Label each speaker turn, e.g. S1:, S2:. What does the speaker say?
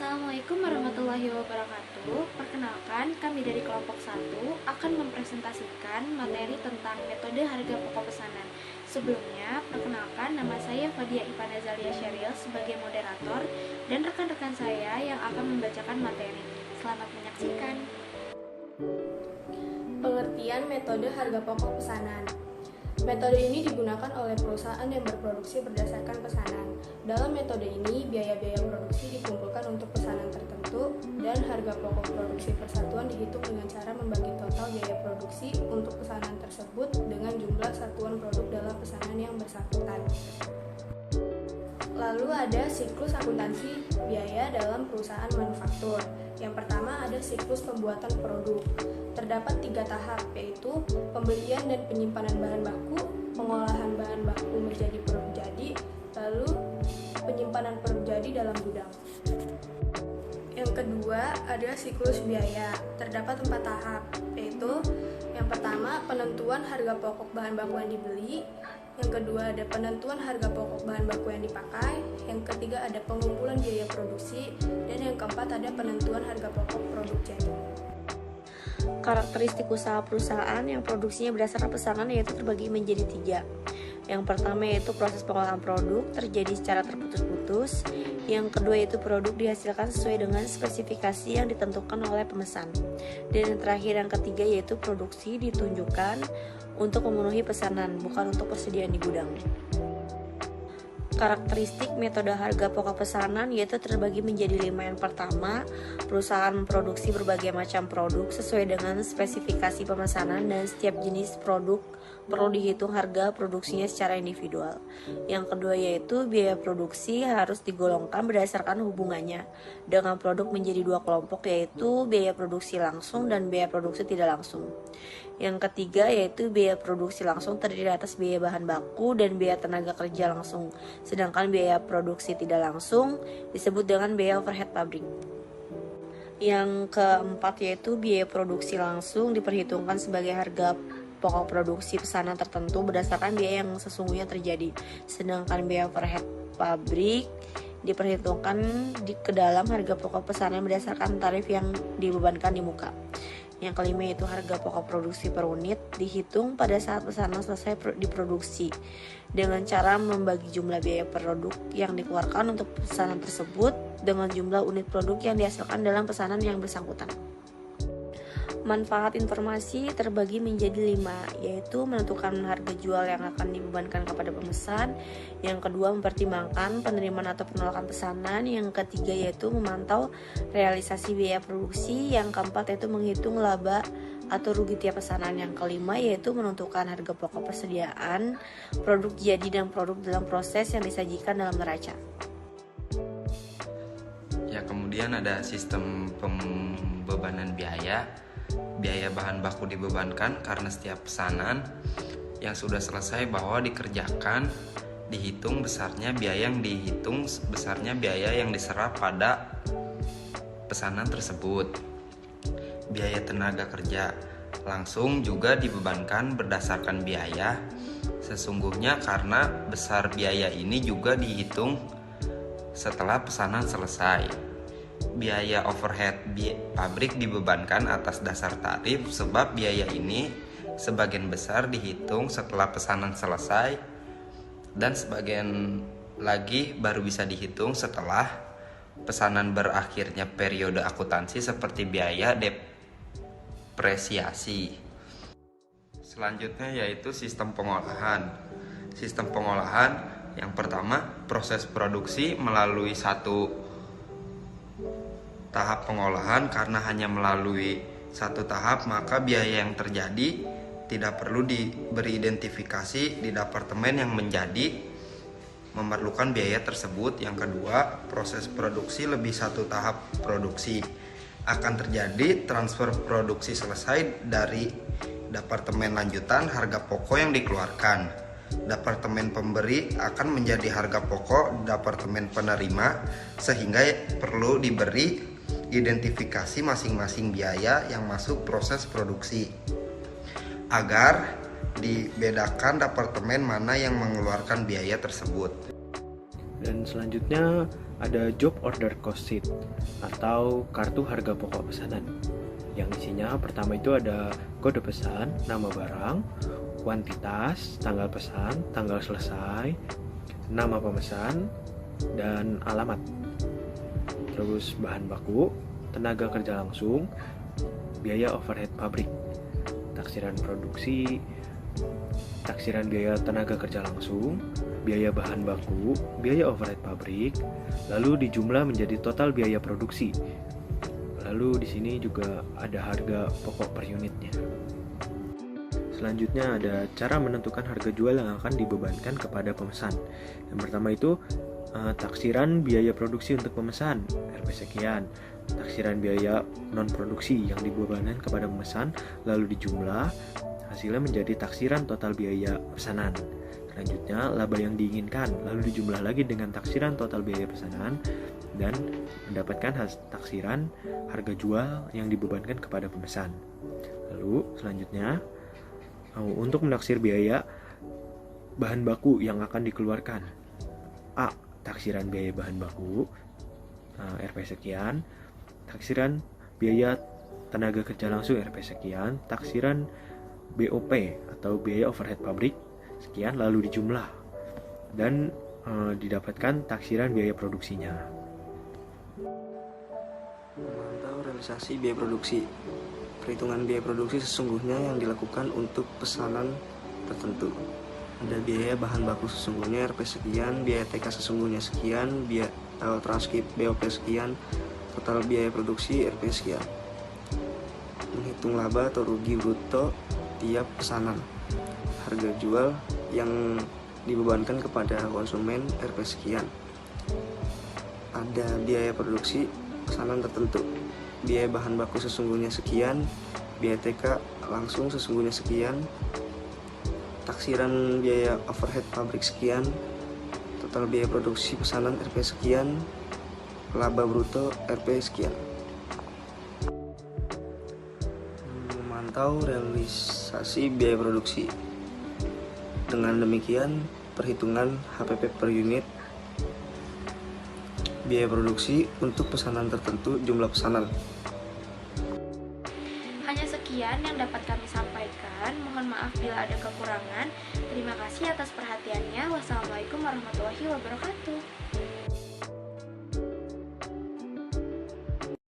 S1: Assalamualaikum warahmatullahi wabarakatuh. Perkenalkan, kami dari kelompok 1 akan mempresentasikan materi tentang metode harga pokok pesanan. Sebelumnya, perkenalkan nama saya Fadia Ipana Zalia Sheryl sebagai moderator dan rekan-rekan saya yang akan membacakan materi. Selamat menyaksikan.
S2: Pengertian metode harga pokok pesanan. Metode ini digunakan oleh perusahaan yang berproduksi berdasarkan pesanan. Dalam metode ini, biaya-biaya produksi dikumpulkan untuk pesanan tertentu dan harga pokok produksi persatuan dihitung dengan cara membagi total biaya produksi untuk pesanan tersebut dengan jumlah satuan produk dalam pesanan yang bersangkutan. Lalu ada siklus akuntansi biaya dalam perusahaan manufaktur. Yang pertama ada siklus pembuatan produk. Terdapat 3 tahap, yaitu pembelian dan penyimpanan bahan baku, pengolahan bahan baku menjadi produk jadi, lalu penyimpanan produk jadi dalam gudang. Yang kedua ada siklus biaya. Terdapat 4 tahap, yaitu yang pertama penentuan harga pokok bahan baku yang dibeli, yang kedua ada penentuan harga pokok bahan baku yang dipakai, yang ketiga ada pengumpulan biaya produksi, dan yang keempat ada penentuan harga pokok produk jadi.
S3: Karakteristik usaha perusahaan yang produksinya berdasarkan pesanan yaitu terbagi menjadi 3. Yang pertama yaitu proses pengolahan produk terjadi secara terputus-putus. Yang kedua yaitu produk dihasilkan sesuai dengan spesifikasi yang ditentukan oleh pemesan. Dan yang terakhir yang ketiga yaitu produksi ditunjukkan untuk memenuhi pesanan, bukan untuk persediaan di gudang. Karakteristik metode harga pokok pesanan yaitu terbagi menjadi 5. Yang pertama, perusahaan memproduksi berbagai macam produk sesuai dengan spesifikasi pemesanan dan setiap jenis produk perlu dihitung harga produksinya secara individual. Yang kedua yaitu biaya produksi harus digolongkan berdasarkan hubungannya dengan produk menjadi 2 kelompok, yaitu biaya produksi langsung dan biaya produksi tidak langsung. Yang ketiga yaitu biaya produksi langsung terdiri atas biaya bahan baku dan biaya tenaga kerja langsung, sedangkan biaya produksi tidak langsung disebut dengan biaya overhead pabrik. Yang keempat yaitu biaya produksi langsung diperhitungkan sebagai harga pokok produksi pesanan tertentu berdasarkan biaya yang sesungguhnya terjadi, sedangkan biaya overhead pabrik diperhitungkan ke dalam harga pokok pesanan berdasarkan tarif yang dibebankan di muka. Yang kelima yaitu harga pokok produksi per unit dihitung pada saat pesanan selesai diproduksi dengan cara membagi jumlah biaya produk yang dikeluarkan untuk pesanan tersebut dengan jumlah unit produk yang dihasilkan dalam pesanan yang bersangkutan. Manfaat informasi terbagi menjadi 5, yaitu menentukan harga jual yang akan dibebankan kepada pemesan. Yang kedua, mempertimbangkan penerimaan atau penolakan pesanan. Yang ketiga yaitu memantau realisasi biaya produksi. Yang keempat yaitu menghitung laba atau rugi tiap pesanan. Yang kelima yaitu menentukan harga pokok persediaan, produk jadi dan produk dalam proses yang disajikan dalam neraca.
S4: Ya, kemudian ada sistem pembebanan biaya. Biaya bahan baku dibebankan karena setiap pesanan yang sudah selesai bahwa dikerjakan dihitung besarnya biaya yang diserap pada pesanan tersebut. Biaya tenaga kerja langsung juga dibebankan berdasarkan biaya sesungguhnya karena besar biaya ini juga dihitung setelah pesanan selesai. Biaya overhead pabrik dibebankan atas dasar tarif sebab biaya ini sebagian besar dihitung setelah pesanan selesai dan sebagian lagi baru bisa dihitung setelah pesanan berakhirnya periode akuntansi seperti biaya depresiasi. Selanjutnya yaitu sistem pengolahan. Sistem pengolahan yang pertama, proses produksi melalui satu tahap pengolahan. Karena hanya melalui satu tahap maka biaya yang terjadi tidak perlu diberi identifikasi di departemen yang memerlukan biaya tersebut. Yang kedua, proses produksi lebih satu tahap produksi. Akan terjadi transfer produksi selesai dari departemen lanjutan harga pokok yang dikeluarkan. Departemen pemberi akan menjadi harga pokok departemen penerima sehingga perlu diberi identifikasi masing-masing biaya yang masuk proses produksi agar dibedakan departemen mana yang mengeluarkan biaya tersebut.
S5: Dan selanjutnya ada job order cost sheet atau kartu harga pokok pesanan. Yang isinya pertama itu ada kode pesan, nama barang, kuantitas, tanggal pesan, tanggal selesai, nama pemesan, dan alamat. Terus bahan baku, tenaga kerja langsung, biaya overhead pabrik, taksiran produksi, taksiran biaya tenaga kerja langsung, biaya bahan baku, biaya overhead pabrik, lalu dijumlah menjadi total biaya produksi. Lalu di sini juga ada harga pokok per unitnya. Selanjutnya ada cara menentukan harga jual yang akan dibebankan kepada pemesan. Yang pertama itu taksiran biaya produksi untuk pemesan Rp sekian, taksiran biaya non produksi yang dibebankan kepada pemesan lalu dijumlah, hasilnya menjadi taksiran total biaya pesanan. Selanjutnya laba yang diinginkan lalu dijumlah lagi dengan taksiran total biaya pesanan dan mendapatkan taksiran harga jual yang dibebankan kepada pemesan. Lalu selanjutnya untuk menaksir biaya bahan baku yang akan dikeluarkan. A. Taksiran biaya bahan baku Rp sekian, taksiran biaya tenaga kerja langsung Rp sekian, taksiran BOP atau biaya overhead pabrik sekian lalu dijumlah dan didapatkan taksiran biaya produksinya.
S6: Memantau realisasi biaya produksi. Perhitungan biaya produksi sesungguhnya yang dilakukan untuk pesanan tertentu. Ada biaya bahan baku sesungguhnya Rp sekian, biaya TK sesungguhnya sekian, biaya transkip BOP sekian, total biaya produksi Rp sekian. Menghitung laba atau rugi bruto tiap pesanan. Harga jual yang dibebankan kepada konsumen Rp sekian. Ada biaya produksi pesanan tertentu. Biaya bahan baku sesungguhnya sekian, biaya TK langsung sesungguhnya sekian, taksiran biaya overhead pabrik sekian, total biaya produksi pesanan Rp sekian, laba bruto Rp sekian. Memantau realisasi biaya produksi. Dengan demikian, perhitungan HPP per unit biaya produksi untuk pesanan tertentu jumlah pesanan.
S1: Hanya sekian yang dapat kami sampaikan. Mohon maaf bila ada kekurangan. Terima kasih atas perhatiannya. Wassalamualaikum warahmatullahi wabarakatuh.